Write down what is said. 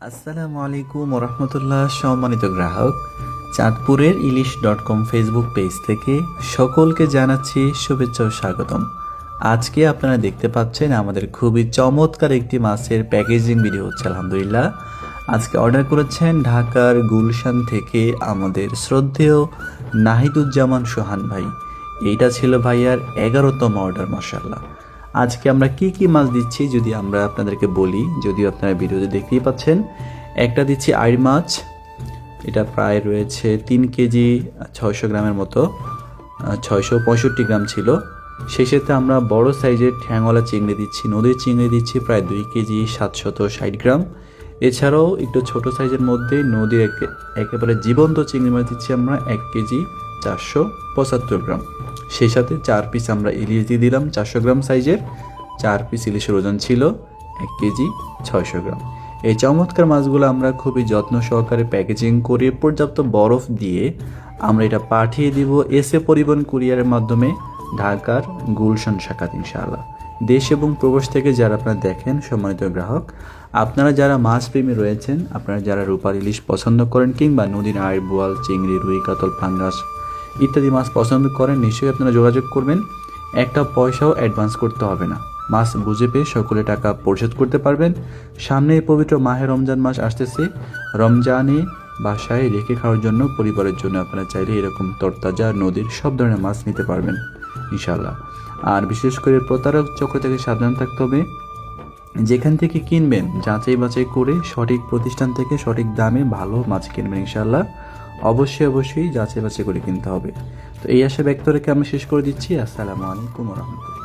আসসালামু আলাইকুম রহমতুল্লাহ। সম্মানিত গ্রাহক, চাঁদপুরের ইলিশ.com ফেসবুক পেজ থেকে সকলকে জানাচ্ছি শুভেচ্ছা ও স্বাগতম। আজকে আপনারা দেখতে পাচ্ছেন আমাদের খুবই চমৎকার একটি মাছের প্যাকেজিং ভিডিও হচ্ছে। আলহামদুলিল্লাহ, আজকে অর্ডার করেছেন ঢাকার গুলশান থেকে আমাদের শ্রদ্ধেয় নাহিদুজ্জামান সোহান ভাই। এইটা ছিল ভাইয়ার 11তম অর্ডার। মাশাআল্লাহ, আজকে আমরা কি কি মাছ দিচ্ছি যদি আমরা আপনাদেরকে বলি, যদিও আপনারা ভিডিওতে দেখতেই পাচ্ছেন। একটা দিচ্ছি আইড় মাছ, এটা প্রায় রয়েছে 3 কেজি 600 গ্রামের মতো, 665 গ্রাম ছিল। সেই সাথে আমরা বড় সাইজের ঠ্যাংওয়ালা চিংড়ি দিচ্ছি, নদীর চিংড়ি দিচ্ছি প্রায় 2 কেজি 760 গ্রাম। এছাড়াও একটু ছোট সাইজের মধ্যে নদীর একেবারে জীবন্ত চিংড়ি মাছ দিচ্ছি আমরা 1 কেজি 475 গ্রাম। সেই সাথে 4 পিস আমরা ইলিশ দিয়ে দিলাম 400 গ্রাম সাইজের। 4 পিস ইলিশের ওজন ছিল 1 কেজি 600 গ্রাম। এই চমৎকার মাছগুলো আমরা খুবই যত্ন সহকারে প্যাকেজিং করে পর্যাপ্ত বরফ দিয়ে আমরা এটা পাঠিয়ে দিব এসএ পরিবহন কুরিয়ারের মাধ্যমে ঢাকার গুলশান শাখাত ইনশাআল্লাহ। দেশ এবং প্রবাস থেকে যারা আপনারা দেখেন, সম্মানিত গ্রাহক, আপনারা যারা মাছ প্রেমী রয়েছেন, আপনারা যারা রূপার ইলিশ পছন্দ করেন কিংবা নদীর আইড়, বোয়াল, চিংড়ি, রুই, কাতল, পাঙ্গাস ইত্যাদি মাছ পছন্দ করেন, নিশ্চয়ই আপনারা যোগাযোগ করবেন। একটা পয়সাও অ্যাডভান্স করতে হবে না, মাছ বুঝে পেয়ে সকলে টাকা পরিশোধ করতে পারবেন। সামনে পবিত্র মাহে রমজান মাস আসতেছে। রমজানে বাসায় রেখে খাওয়ার জন্য, পরিবারের জন্য আপনারা চাইলে এরকম তরতাজা নদীর সব ধরনের মাছ নিতে পারবেন ইনশাআল্লাহ। আর বিশেষ করে প্রতারক চক্র থেকে সাবধান থাকতে হবে। যেখান থেকে কিনবেন যাচাই বাছাই করে সঠিক প্রতিষ্ঠান থেকে সঠিক দামে ভালো মাছ কিনবেন ইনশাআল্লাহ। অবশ্যই যাচাই বাছাই করে কিনতে হবে। তো এই আশা ব্যক্ত রেখে আমি শেষ করে দিচ্ছি। আসসালামু আলাইকুম রহমতুল্লাহ।